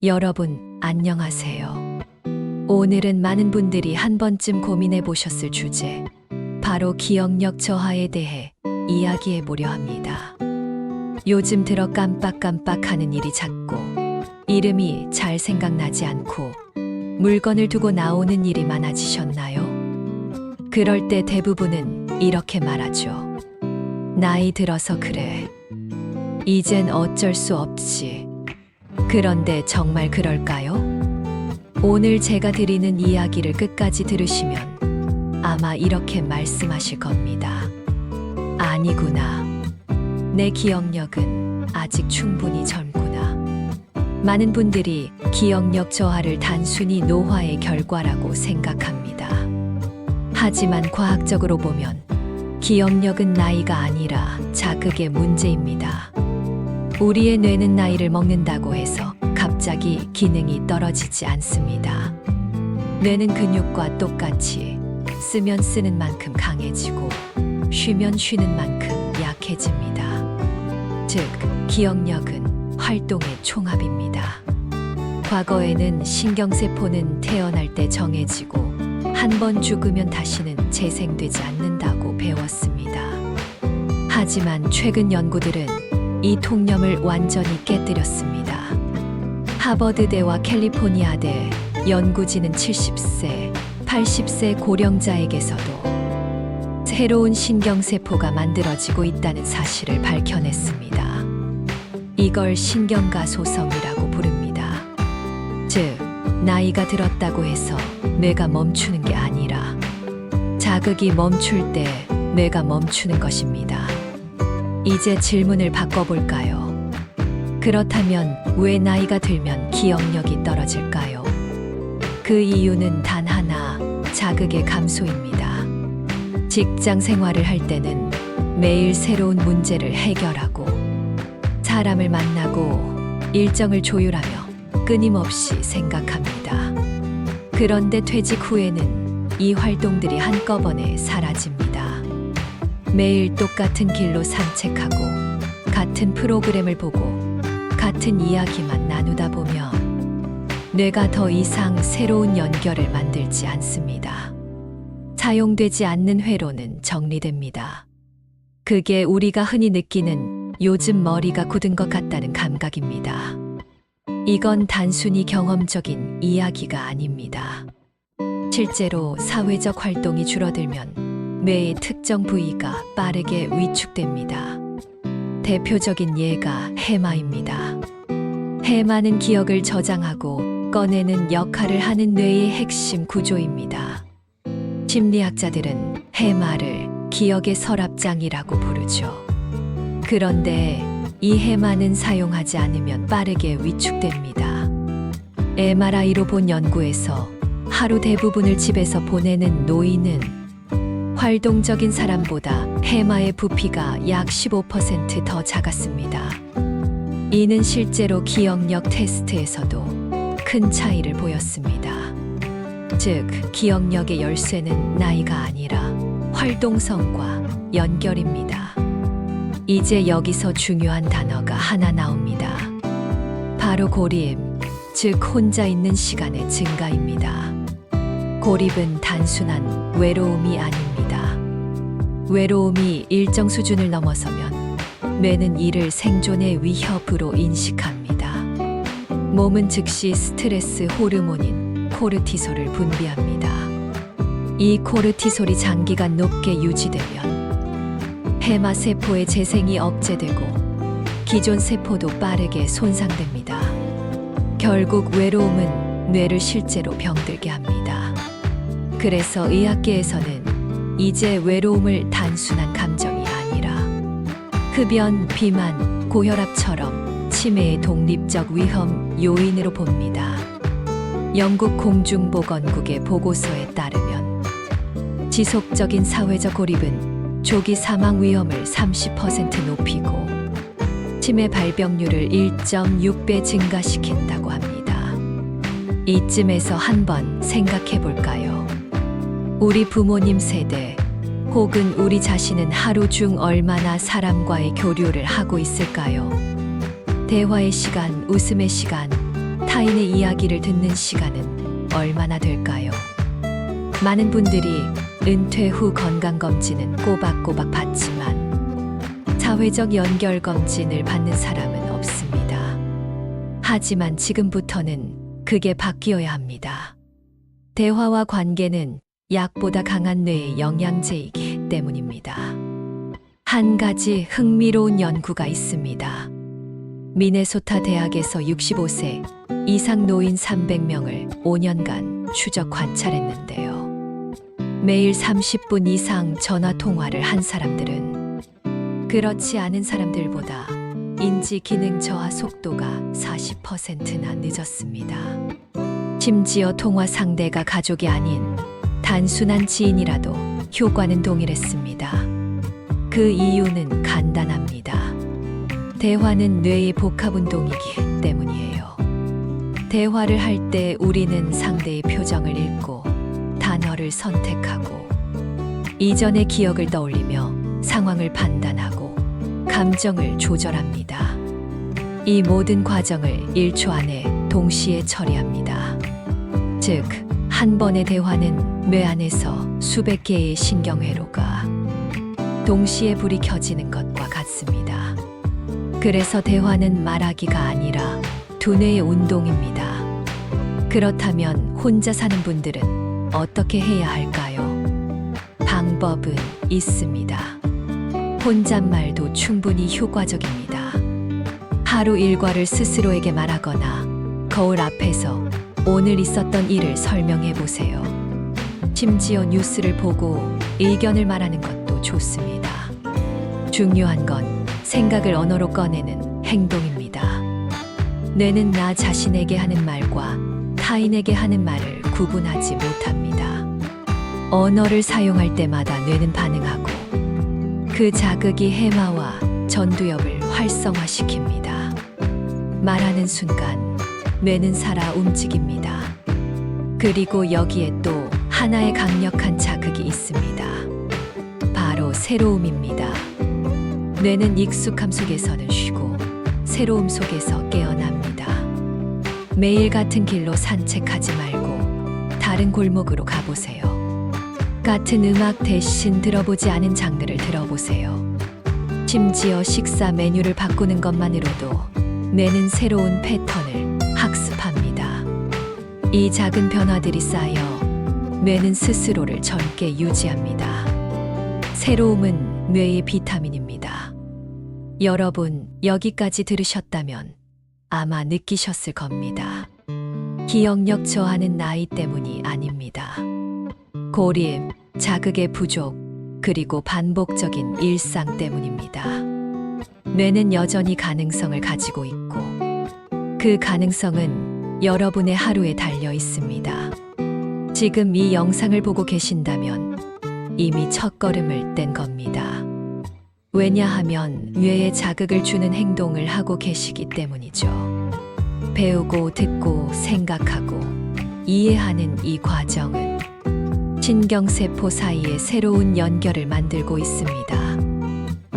여러분, 안녕하세요. 오늘은 많은 분들이 한 번쯤 고민해 보셨을 주제, 바로 기억력 저하에 대해 이야기해 보려 합니다. 요즘 들어 깜빡깜빡 하는 일이 잦고, 이름이 잘 생각나지 않고, 물건을 두고 나오는 일이 많아지셨나요? 그럴 때 대부분은 이렇게 말하죠. 나이 들어서 그래. 이젠 어쩔 수 없지. 그런데 정말 그럴까요? 오늘 제가 드리는 이야기를 끝까지 들으시면 아마 이렇게 말씀하실 겁니다. 아니구나. 내 기억력은 아직 충분히 젊구나. 많은 분들이 기억력 저하를 단순히 노화의 결과라고 생각합니다. 하지만 과학적으로 보면 기억력은 나이가 아니라 자극의 문제입니다. 우리의 뇌는 나이를 먹는다고 해서 갑자기 기능이 떨어지지 않습니다. 뇌는 근육과 똑같이 쓰면 쓰는 만큼 강해지고 쉬면 쉬는 만큼 약해집니다. 즉, 기억력은 활동의 총합입니다. 과거에는 신경세포는 태어날 때 정해지고 한 번 죽으면 다시는 재생되지 않는다고 배웠습니다. 하지만 최근 연구들은 이 통념을 완전히 깨뜨렸습니다. 하버드대와 캘리포니아대 연구진은 70세, 80세 고령자에게서도 새로운 신경세포가 만들어지고 있다는 사실을 밝혀냈습니다. 이걸 신경가소성이라고 부릅니다. 즉, 나이가 들었다고 해서 뇌가 멈추는 게 아니라 자극이 멈출 때 뇌가 멈추는 것입니다. 이제 질문을 바꿔볼까요? 그렇다면 왜 나이가 들면 기억력이 떨어질까요? 그 이유는 단 하나, 자극의 감소입니다. 직장 생활을 할 때는 매일 새로운 문제를 해결하고 사람을 만나고 일정을 조율하며 끊임없이 생각합니다. 그런데 퇴직 후에는 이 활동들이 한꺼번에 사라집니다. 매일 똑같은 길로 산책하고 같은 프로그램을 보고 같은 이야기만 나누다 보면 뇌가 더 이상 새로운 연결을 만들지 않습니다. 사용되지 않는 회로는 정리됩니다. 그게 우리가 흔히 느끼는 요즘 머리가 굳은 것 같다는 감각입니다. 이건 단순히 경험적인 이야기가 아닙니다. 실제로 사회적 활동이 줄어들면 뇌의 특정 부위가 빠르게 위축됩니다. 대표적인 예가 해마입니다. 해마는 기억을 저장하고 꺼내는 역할을 하는 뇌의 핵심 구조입니다. 심리학자들은 해마를 기억의 서랍장이라고 부르죠. 그런데 이 해마는 사용하지 않으면 빠르게 위축됩니다. MRI로 본 연구에서 하루 대부분을 집에서 보내는 노인은 활동적인 사람보다 해마의 부피가 약 15% 더 작았습니다. 이는 실제로 기억력 테스트에서도 큰 차이를 보였습니다. 즉, 기억력의 열쇠는 나이가 아니라 활동성과 연결입니다. 이제 여기서 중요한 단어가 하나 나옵니다. 바로 고립, 즉 혼자 있는 시간의 증가입니다. 고립은 단순한 외로움이 아닙니다. 외로움이 일정 수준을 넘어서면 뇌는 이를 생존의 위협으로 인식합니다. 몸은 즉시 스트레스 호르몬인 코르티솔을 분비합니다. 이 코르티솔이 장기간 높게 유지되면 해마 세포의 재생이 억제되고 기존 세포도 빠르게 손상됩니다. 결국 외로움은 뇌를 실제로 병들게 합니다. 그래서 의학계에서는 이제 외로움을 단순한 감정이 아니라 흡연, 비만, 고혈압처럼 치매의 독립적 위험 요인으로 봅니다. 영국 공중보건국의 보고서에 따르면 지속적인 사회적 고립은 조기 사망 위험을 30% 높이고 치매 발병률을 1.6배 증가시킨다고 합니다. 이쯤에서 한번 생각해 볼까요? 우리 부모님 세대 혹은 우리 자신은 하루 중 얼마나 사람과의 교류를 하고 있을까요? 대화의 시간, 웃음의 시간, 타인의 이야기를 듣는 시간은 얼마나 될까요? 많은 분들이 은퇴 후 건강검진은 꼬박꼬박 받지만 사회적 연결검진을 받는 사람은 없습니다. 하지만 지금부터는 그게 바뀌어야 합니다. 대화와 관계는 약보다 강한 뇌의 영양제이기 때문입니다. 한 가지 흥미로운 연구가 있습니다. 미네소타 대학에서 65세 이상 노인 300명을 5년간 추적 관찰했는데요. 매일 30분 이상 전화 통화를 한 사람들은 그렇지 않은 사람들보다 인지 기능 저하 속도가 40%나 늦었습니다. 심지어 통화 상대가 가족이 아닌 단순한 지인이라도 효과는 동일했습니다. 그 이유는 간단합니다. 대화는 뇌의 복합운동이기 때문이에요. 대화를 할 때 우리는 상대의 표정을 읽고 단어를 선택하고 이전의 기억을 떠올리며 상황을 판단하고 감정을 조절합니다. 이 모든 과정을 1초 안에 동시에 처리합니다. 즉, 한 번의 대화는 뇌 안에서 수백 개의 신경회로가 동시에 불이 켜지는 것과 같습니다. 그래서 대화는 말하기가 아니라 두뇌의 운동입니다. 그렇다면 혼자 사는 분들은 어떻게 해야 할까요? 방법은 있습니다. 혼잣말도 충분히 효과적입니다. 하루 일과를 스스로에게 말하거나 거울 앞에서 오늘 있었던 일을 설명해 보세요. 심지어 뉴스를 보고 의견을 말하는 것도 좋습니다. 중요한 건 생각을 언어로 꺼내는 행동입니다. 뇌는 나 자신에게 하는 말과 타인에게 하는 말을 구분하지 못합니다. 언어를 사용할 때마다 뇌는 반응하고 그 자극이 해마와 전두엽을 활성화시킵니다. 말하는 순간 뇌는 살아 움직입니다. 그리고 여기에 또 하나의 강력한 자극이 있습니다. 바로 새로움입니다. 뇌는 익숙함 속에서는 쉬고 새로움 속에서 깨어납니다. 매일 같은 길로 산책하지 말고 다른 골목으로 가보세요. 같은 음악 대신 들어보지 않은 장르를 들어보세요. 심지어 식사 메뉴를 바꾸는 것만으로도 뇌는 새로운 패턴을 학습합니다. 이 작은 변화들이 쌓여 뇌는 스스로를 젊게 유지합니다. 새로움은 뇌의 비타민입니다. 여러분, 여기까지 들으셨다면 아마 느끼셨을 겁니다. 기억력 저하는 나이 때문이 아닙니다. 고립, 자극의 부족, 그리고 반복적인 일상 때문입니다. 뇌는 여전히 가능성을 가지고 있고 그 가능성은 여러분의 하루에 달려 있습니다. 지금 이 영상을 보고 계신다면 이미 첫걸음을 뗀 겁니다. 왜냐하면 뇌에 자극을 주는 행동을 하고 계시기 때문이죠. 배우고 듣고 생각하고 이해하는 이 과정은 신경세포 사이에 새로운 연결을 만들고 있습니다.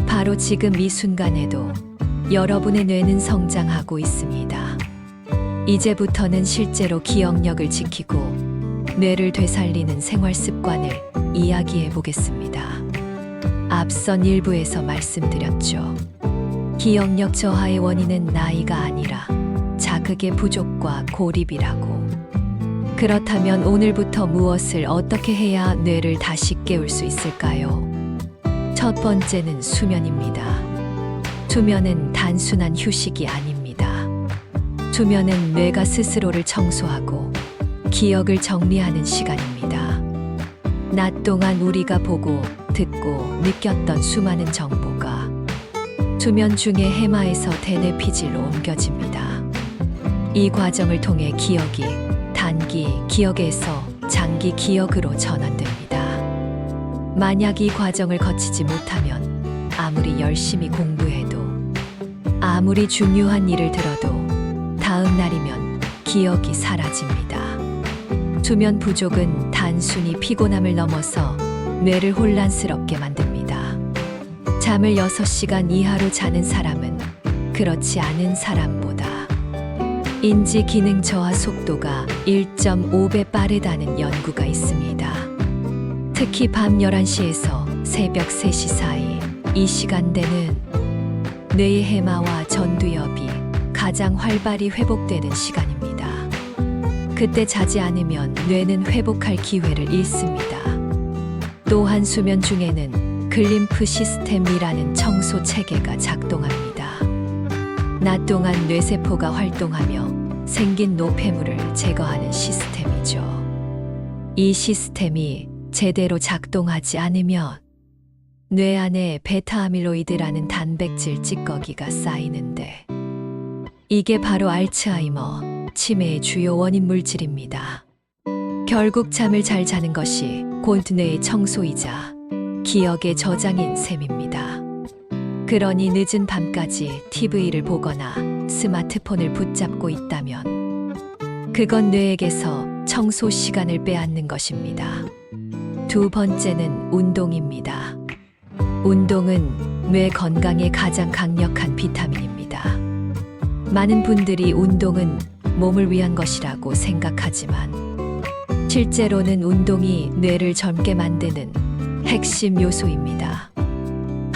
바로 지금 이 순간에도 여러분의 뇌는 성장하고 있습니다. 이제부터는 실제로 기억력을 지키고 뇌를 되살리는 생활 습관을 이야기해 보겠습니다. 앞선 일부에서 말씀드렸죠. 기억력 저하의 원인은 나이가 아니라 자극의 부족과 고립이라고. 그렇다면 오늘부터 무엇을 어떻게 해야 뇌를 다시 깨울 수 있을까요? 첫 번째는 수면입니다. 수면은 단순한 휴식이 아닙니다. 수면은 뇌가 스스로를 청소하고 기억을 정리하는 시간입니다. 낮 동안 우리가 보고 듣고 느꼈던 수많은 정보가 수면 중에 해마에서 대뇌 피질로 옮겨집니다. 이 과정을 통해 기억이 단기 기억에서 장기 기억으로 전환됩니다. 만약 이 과정을 거치지 못하면 아무리 열심히 공부해도 아무리 중요한 일을 들어도 다음 날이면 기억이 사라집니다. 수면 부족은 단순히 피곤함을 넘어서 뇌를 혼란스럽게 만듭니다. 잠을 6시간 이하로 자는 사람은 그렇지 않은 사람보다 인지 기능 저하 속도가 1.5배 빠르다는 연구가 있습니다. 특히 밤 11시에서 새벽 3시 사이, 이 시간대는 뇌의 해마와 전두엽이 가장 활발히 회복되는 시간입니다. 그때 자지 않으면 뇌는 회복할 기회를 잃습니다. 또한 수면 중에는 글림프 시스템이라는 청소 체계가 작동합니다. 낮 동안 뇌세포가 활동하며 생긴 노폐물을 제거하는 시스템이죠. 이 시스템이 제대로 작동하지 않으면 뇌 안에 베타아밀로이드라는 단백질 찌꺼기가 쌓이는데 이게 바로 알츠하이머, 치매의 주요 원인 물질입니다. 결국 잠을 잘 자는 것이 곧 뇌의 청소이자 기억의 저장인 셈입니다. 그러니 늦은 밤까지 TV를 보거나 스마트폰을 붙잡고 있다면 그건 뇌에게서 청소 시간을 빼앗는 것입니다. 두 번째는 운동입니다. 운동은 뇌 건강에 가장 강력한 비타민입니다. 많은 분들이 운동은 몸을 위한 것이라고 생각하지만 실제로는 운동이 뇌를 젊게 만드는 핵심 요소입니다.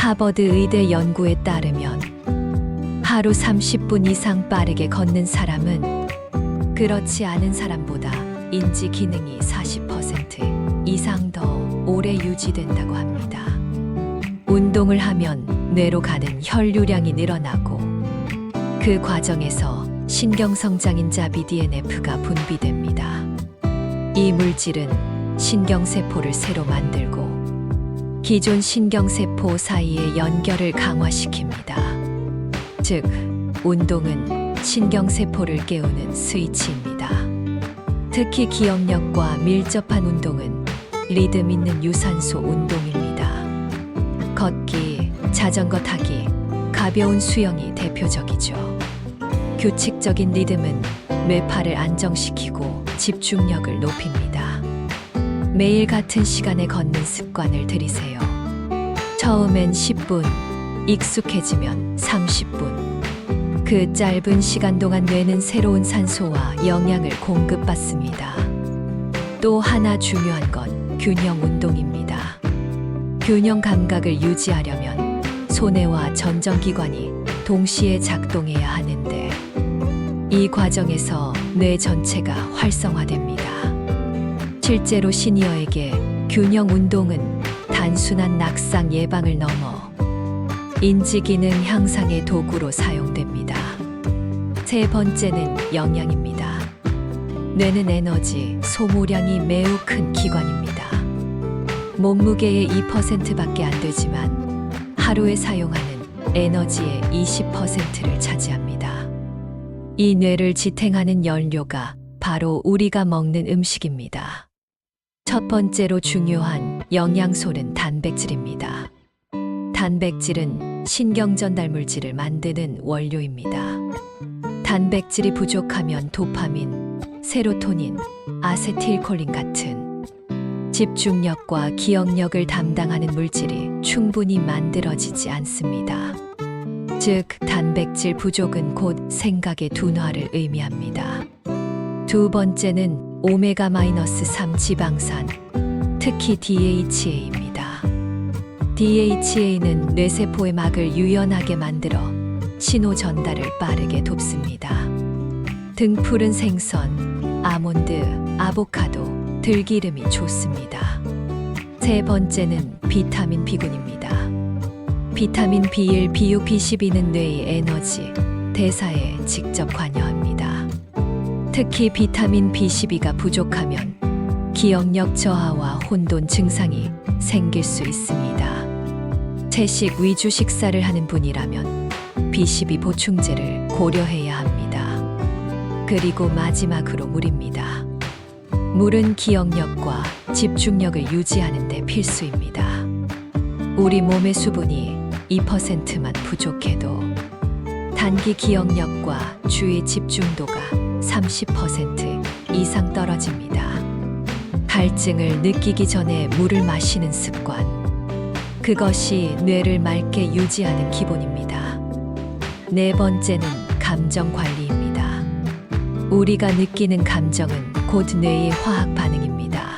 하버드 의대 연구에 따르면 하루 30분 이상 빠르게 걷는 사람은 그렇지 않은 사람보다 인지 기능이 40% 이상 더 오래 유지된다고 합니다. 운동을 하면 뇌로 가는 혈류량이 늘어나고 그 과정에서 신경성장인자 BDNF가 분비됩니다. 이 물질은 신경세포를 새로 만들고 기존 신경세포 사이의 연결을 강화시킵니다. 즉, 운동은 신경세포를 깨우는 스위치입니다. 특히 기억력과 밀접한 운동은 리듬 있는 유산소 운동입니다. 걷기, 자전거 타기, 가벼운 수영이 대표적이죠. 규칙적인 리듬은 뇌파를 안정시키고 집중력을 높입니다. 매일 같은 시간에 걷는 습관을 들이세요. 처음엔 10분, 익숙해지면 30분. 그 짧은 시간 동안 뇌는 새로운 산소와 영양을 공급받습니다. 또 하나 중요한 건 균형 운동입니다. 균형 감각을 유지하려면 소뇌와 전정기관이 동시에 작동해야 하는데 이 과정에서 뇌 전체가 활성화됩니다. 실제로 시니어에게 균형 운동은 단순한 낙상 예방을 넘어 인지 기능 향상의 도구로 사용됩니다. 세 번째는 영양입니다. 뇌는 에너지 소모량이 매우 큰 기관입니다. 몸무게의 2%밖에 안 되지만 하루에 사용하는 에너지의 20%를 차지합니다. 이 뇌를 지탱하는 연료가 바로 우리가 먹는 음식입니다. 첫 번째로 중요한 영양소는 단백질입니다. 단백질은 신경전달 물질을 만드는 원료입니다. 단백질이 부족하면 도파민, 세로토닌, 아세틸콜린 같은 집중력과 기억력을 담당하는 물질이 충분히 만들어지지 않습니다. 즉, 단백질 부족은 곧 생각의 둔화를 의미합니다. 두 번째는 오메가-3 지방산, 특히 DHA입니다. DHA는 뇌세포의 막을 유연하게 만들어 신호 전달을 빠르게 돕습니다. 등푸른 생선, 아몬드, 아보카도, 들기름이 좋습니다. 세 번째는 비타민 B군입니다. 비타민 B1, B6, B12는 뇌의 에너지, 대사에 직접 관여합니다. 특히 비타민 B12가 부족하면 기억력 저하와 혼돈 증상이 생길 수 있습니다. 채식 위주 식사를 하는 분이라면 B12 보충제를 고려해야 합니다. 그리고 마지막으로 물입니다. 물은 기억력과 집중력을 유지하는 데 필수입니다. 우리 몸의 수분이 2%만 부족해도 단기 기억력과 주의 집중도가 30% 이상 떨어집니다. 갈증을 느끼기 전에 물을 마시는 습관. 그것이 뇌를 맑게 유지하는 기본입니다. 네 번째는 감정 관리입니다. 우리가 느끼는 감정은 곧 뇌의 화학 반응입니다.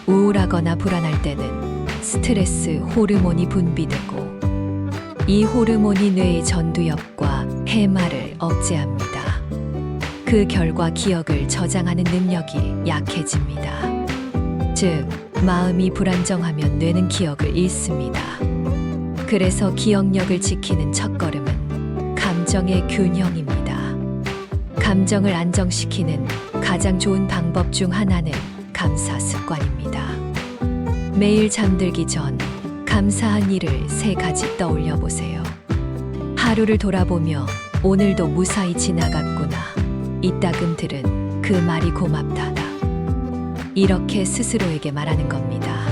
우울하거나 불안할 때는 스트레스 호르몬이 분비되고 이 호르몬이 뇌의 전두엽과 해마를 억제합니다. 그 결과 기억을 저장하는 능력이 약해집니다. 즉, 마음이 불안정하면 뇌는 기억을 잃습니다. 그래서 기억력을 지키는 첫걸음은 감정의 균형입니다. 감정을 안정시키는 가장 좋은 방법 중 하나는 감사 습관입니다. 매일 잠들기 전 감사한 일을 3가지 떠올려 보세요. 하루를 돌아보며 오늘도 무사히 지나갔구나. 이따금들은 그 말이 고맙다다. 이렇게 스스로에게 말하는 겁니다.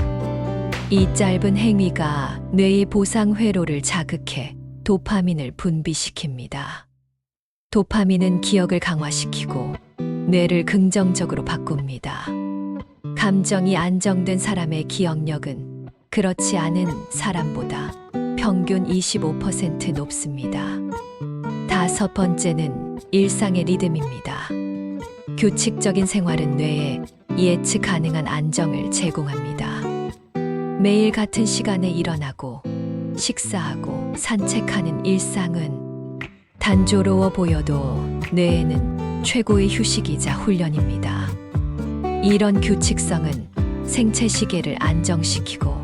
이 짧은 행위가 뇌의 보상 회로를 자극해 도파민을 분비시킵니다. 도파민은 기억을 강화시키고 뇌를 긍정적으로 바꿉니다. 감정이 안정된 사람의 기억력은 그렇지 않은 사람보다 평균 25% 높습니다. 5번째는 일상의 리듬입니다. 규칙적인 생활은 뇌에 예측 가능한 안정을 제공합니다. 매일 같은 시간에 일어나고 식사하고 산책하는 일상은 단조로워 보여도 뇌에는 최고의 휴식이자 훈련입니다. 이런 규칙성은 생체 시계를 안정시키고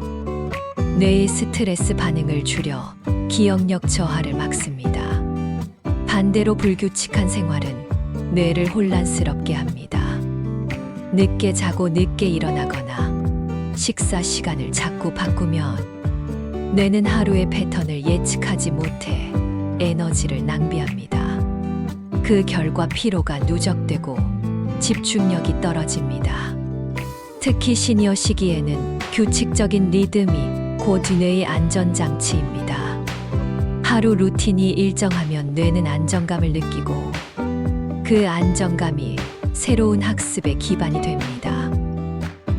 뇌의 스트레스 반응을 줄여 기억력 저하를 막습니다. 반대로 불규칙한 생활은 뇌를 혼란스럽게 합니다. 늦게 자고 늦게 일어나거나 식사 시간을 자꾸 바꾸면 뇌는 하루의 패턴을 예측하지 못해 에너지를 낭비합니다. 그 결과 피로가 누적되고 집중력이 떨어집니다. 특히 시니어 시기에는 규칙적인 리듬이 곧 뇌의 안전장치입니다. 하루 루틴이 일정하면 뇌는 안정감을 느끼고 그 안정감이 새로운 학습의 기반이 됩니다.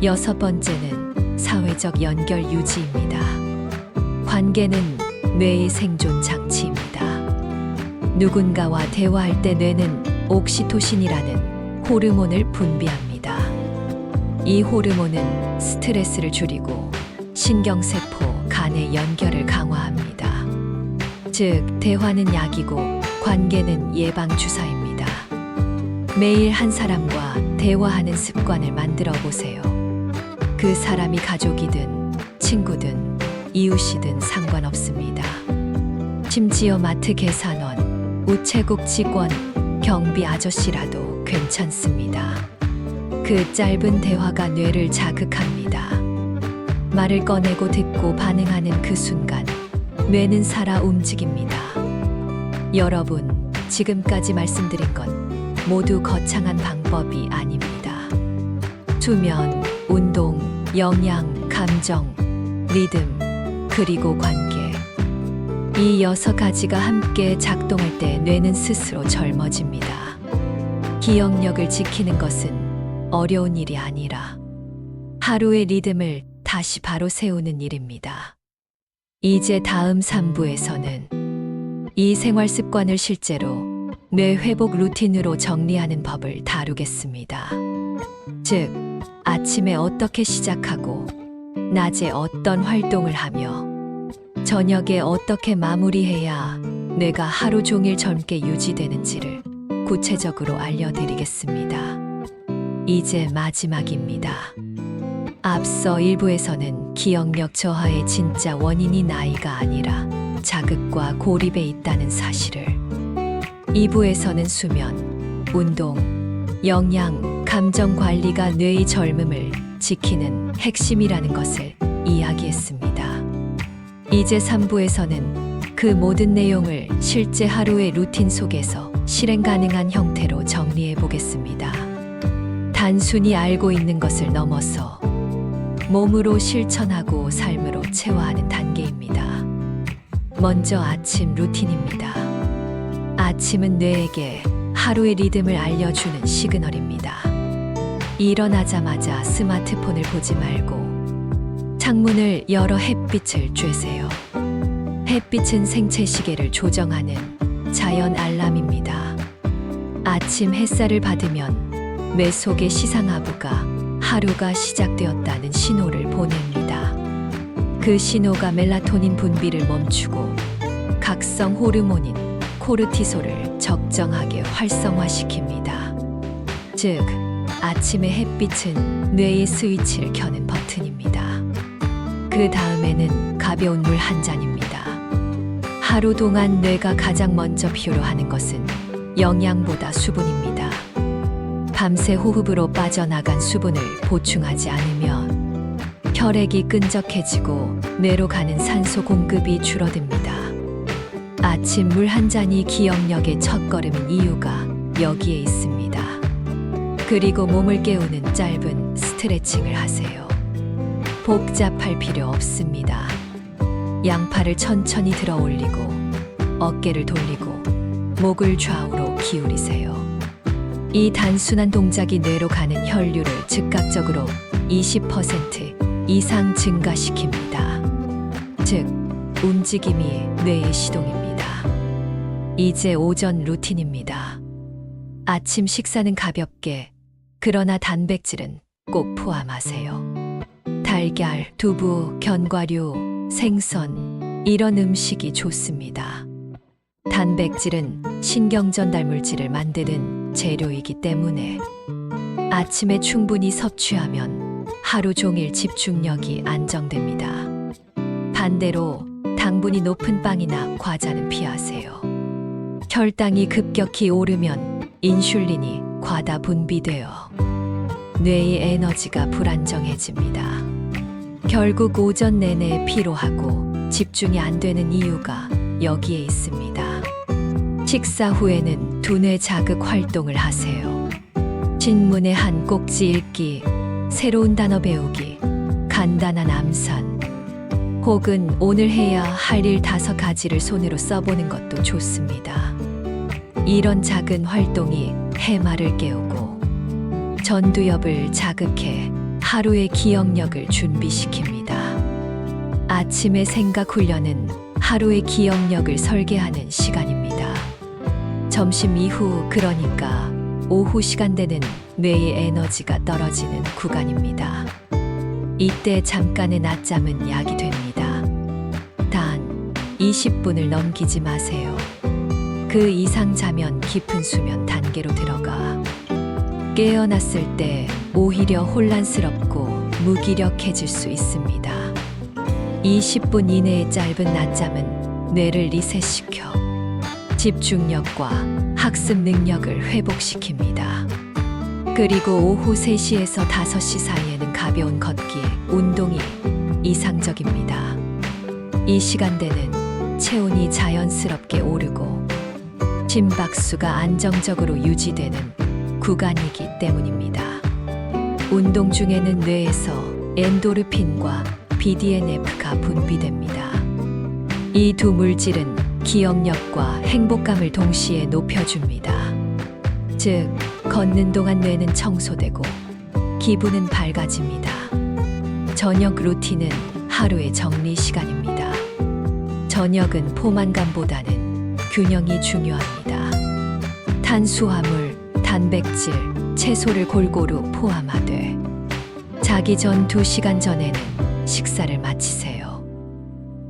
6번째는 사회적 연결 유지입니다. 관계는 뇌의 생존 장치입니다. 누군가와 대화할 때 뇌는 옥시토신이라는 호르몬을 분비합니다. 이 호르몬은 스트레스를 줄이고 신경세포, 간의 연결을 강화합니다. 즉, 대화는 약이고 관계는 예방주사입니다. 매일 한 사람과 대화하는 습관을 만들어 보세요. 그 사람이 가족이든 친구든 이웃이든 상관없습니다. 심지어 마트 계산원, 우체국 직원, 경비 아저씨라도 괜찮습니다. 그 짧은 대화가 뇌를 자극합니다. 말을 꺼내고 듣고 반응하는 그 순간 뇌는 살아 움직입니다. 여러분, 지금까지 말씀드린 건 모두 거창한 방법이 아닙니다. 수면, 운동, 영양, 감정, 리듬, 그리고 관계. 이 6가지가 함께 작동할 때 뇌는 스스로 젊어집니다. 기억력을 지키는 것은 어려운 일이 아니라 하루의 리듬을 다시 바로 세우는 일입니다. 이제 다음 3부에서는 이 생활 습관을 실제로 뇌 회복 루틴으로 정리하는 법을 다루겠습니다. 즉, 아침에 어떻게 시작하고 낮에 어떤 활동을 하며 저녁에 어떻게 마무리해야 뇌가 하루 종일 젊게 유지되는지를 구체적으로 알려드리겠습니다. 이제 마지막입니다. 앞서 1부에서는 기억력 저하의 진짜 원인이 나이가 아니라 자극과 고립에 있다는 사실을, 2부에서는 수면, 운동, 영양, 감정 관리가 뇌의 젊음을 지키는 핵심이라는 것을 이야기했습니다. 이제 3부에서는 그 모든 내용을 실제 하루의 루틴 속에서 실행 가능한 형태로 정리해 보겠습니다. 단순히 알고 있는 것을 넘어서 몸으로 실천하고 삶으로 체화하는 단계입니다. 먼저 아침 루틴입니다. 아침은 뇌에게 하루의 리듬을 알려주는 시그널입니다. 일어나자마자 스마트폰을 보지 말고 창문을 열어 햇빛을 쬐세요. 햇빛은 생체 시계를 조정하는 자연 알람입니다. 아침 햇살을 받으면 뇌 속의 시상하부가 하루가 시작되었다는 신호를 보냅니다. 그 신호가 멜라토닌 분비를 멈추고 각성 호르몬인 코르티솔을 적정하게 활성화시킵니다. 즉, 아침의 햇빛은 뇌의 스위치를 켜는 버튼입니다. 그 다음에는 가벼운 물 한 잔입니다. 하루 동안 뇌가 가장 먼저 필요로 하는 것은 영양보다 수분입니다. 밤새 호흡으로 빠져나간 수분을 보충하지 않으면 혈액이 끈적해지고 뇌로 가는 산소 공급이 줄어듭니다. 아침 물 한 잔이 기억력의 첫걸음인 이유가 여기에 있습니다. 그리고 몸을 깨우는 짧은 스트레칭을 하세요. 복잡할 필요 없습니다. 양팔을 천천히 들어 올리고 어깨를 돌리고 목을 좌우로 기울이세요. 이 단순한 동작이 뇌로 가는 혈류를 즉각적으로 20% 이상 증가시킵니다. 즉, 움직임이 뇌의 시동입니다. 이제 오전 루틴입니다. 아침 식사는 가볍게, 그러나 단백질은 꼭 포함하세요. 달걀, 두부, 견과류, 생선, 이런 음식이 좋습니다. 단백질은 신경전달 물질을 만드는 재료이기 때문에 아침에 충분히 섭취하면 하루 종일 집중력이 안정됩니다. 반대로 당분이 높은 빵이나 과자는 피하세요. 혈당이 급격히 오르면 인슐린이 과다 분비되어 뇌의 에너지가 불안정해집니다. 결국 오전 내내 피로하고 집중이 안 되는 이유가 여기에 있습니다. 식사 후에는 두뇌 자극 활동을 하세요. 신문의 한 꼭지 읽기, 새로운 단어 배우기, 간단한 암산, 혹은 오늘 해야 할 일 5가지를 손으로 써보는 것도 좋습니다. 이런 작은 활동이 해마를 깨우고 전두엽을 자극해 하루의 기억력을 준비시킵니다. 아침의 생각 훈련은 하루의 기억력을 설계하는 시간입니다. 점심 이후, 그러니까 오후 시간대는 뇌의 에너지가 떨어지는 구간입니다. 이때 잠깐의 낮잠은 약이 됩니다. 단 20분을 넘기지 마세요. 그 이상 자면 깊은 수면 단계로 들어가 깨어났을 때 오히려 혼란스럽고 무기력해질 수 있습니다. 20분 이내의 짧은 낮잠은 뇌를 리셋시켜 집중력과 학습 능력을 회복시킵니다. 그리고 오후 3시에서 5시 사이에는 가벼운 걷기, 운동이 이상적입니다. 이 시간대는 체온이 자연스럽게 오르고 심박수가 안정적으로 유지되는 구간이기 때문입니다. 운동 중에는 뇌에서 엔도르핀과 BDNF가 분비됩니다. 이 두 물질은 기억력과 행복감을 동시에 높여줍니다. 즉, 걷는 동안 뇌는 청소되고 기분은 밝아집니다. 저녁 루틴은 하루의 정리 시간입니다. 저녁은 포만감보다는 균형이 중요합니다. 탄수화물, 단백질, 채소를 골고루 포함하되 자기 전 2시간 전에는 식사를 마치세요.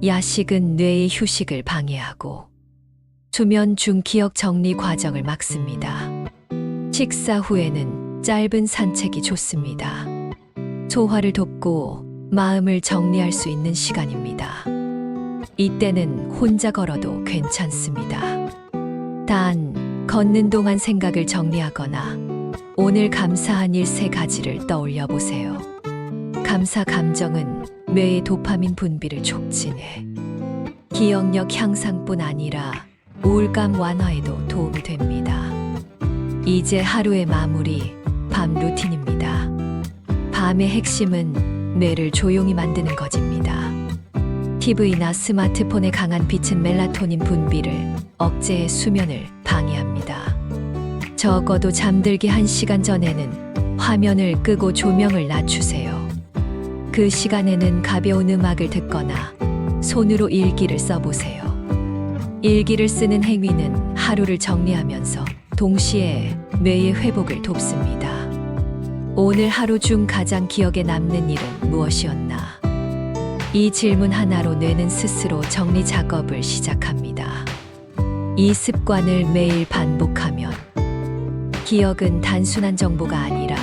야식은 뇌의 휴식을 방해하고 수면 중 기억 정리 과정을 막습니다. 식사 후에는 짧은 산책이 좋습니다. 소화를 돕고 마음을 정리할 수 있는 시간입니다. 이때는 혼자 걸어도 괜찮습니다. 단, 걷는 동안 생각을 정리하거나 오늘 감사한 일 3가지를 떠올려 보세요. 감사 감정은 뇌의 도파민 분비를 촉진해 기억력 향상뿐 아니라 우울감 완화에도 도움이 됩니다. 이제 하루의 마무리, 밤 루틴입니다. 밤의 핵심은 뇌를 조용히 만드는 것입니다. TV나 스마트폰의 강한 빛은 멜라토닌 분비를 억제해 수면을 방해합니다. 적어도 잠들기 1시간 전에는 화면을 끄고 조명을 낮추세요. 그 시간에는 가벼운 음악을 듣거나 손으로 일기를 써보세요. 일기를 쓰는 행위는 하루를 정리하면서 동시에 뇌의 회복을 돕습니다. 오늘 하루 중 가장 기억에 남는 일은 무엇이었나? 이 질문 하나로 뇌는 스스로 정리 작업을 시작합니다. 이 습관을 매일 반복하면 기억은 단순한 정보가 아니라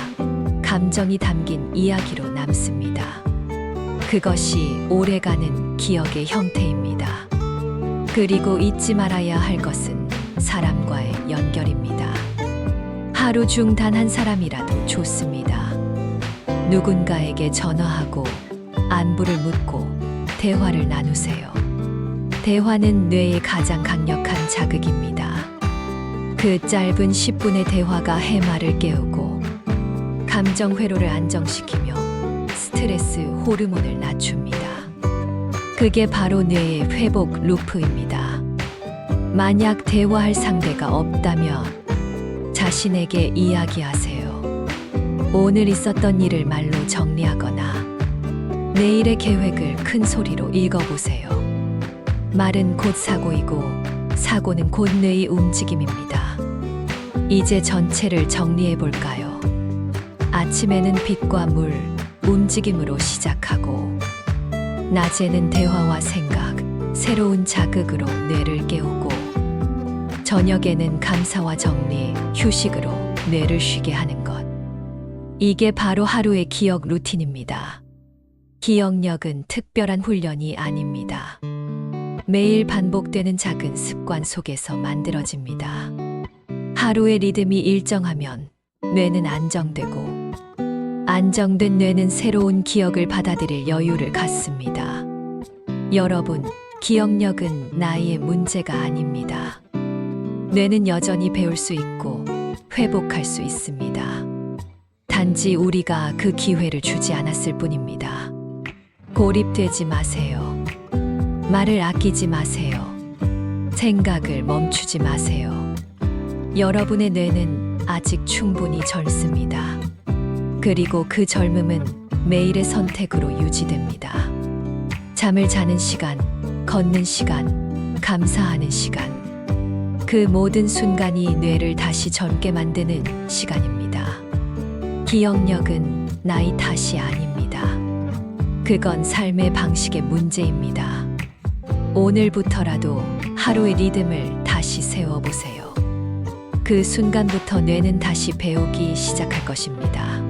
감정이 담긴 이야기로 남습니다. 그것이 오래가는 기억의 형태입니다. 그리고 잊지 말아야 할 것은 사람과의 연결입니다. 하루 중 단 한 사람이라도 좋습니다. 누군가에게 전화하고 안부를 묻고 대화를 나누세요. 대화는 뇌의 가장 강력한 자극입니다. 그 짧은 10분의 대화가 해마를 깨우고 감정 회로를 안정시키며 스트레스 호르몬을 낮춥니다. 그게 바로 뇌의 회복 루프입니다. 만약 대화할 상대가 없다면 자신에게 이야기하세요. 오늘 있었던 일을 말로 정리하거나 내일의 계획을 큰 소리로 읽어보세요. 말은 곧 사고이고 사고는 곧 뇌의 움직임입니다. 이제 전체를 정리해 볼까요? 아침에는 빛과 물, 움직임으로 시작하고 낮에는 대화와 생각, 새로운 자극으로 뇌를 깨우고 저녁에는 감사와 정리, 휴식으로 뇌를 쉬게 하는 것. 이게 바로 하루의 기억 루틴입니다. 기억력은 특별한 훈련이 아닙니다. 매일 반복되는 작은 습관 속에서 만들어집니다. 하루의 리듬이 일정하면 뇌는 안정되고 안정된 뇌는 새로운 기억을 받아들일 여유를 갖습니다. 여러분, 기억력은 나이의 문제가 아닙니다. 뇌는 여전히 배울 수 있고 회복할 수 있습니다. 단지 우리가 그 기회를 주지 않았을 뿐입니다. 고립되지 마세요. 말을 아끼지 마세요. 생각을 멈추지 마세요. 여러분의 뇌는 아직 충분히 젊습니다. 그리고 그 젊음은 매일의 선택으로 유지됩니다. 잠을 자는 시간, 걷는 시간, 감사하는 시간. 그 모든 순간이 뇌를 다시 젊게 만드는 시간입니다. 기억력은 나이 탓이 아닙니다. 그건 삶의 방식의 문제입니다. 오늘부터라도 하루의 리듬을 다시 세워보세요. 그 순간부터 뇌는 다시 배우기 시작할 것입니다.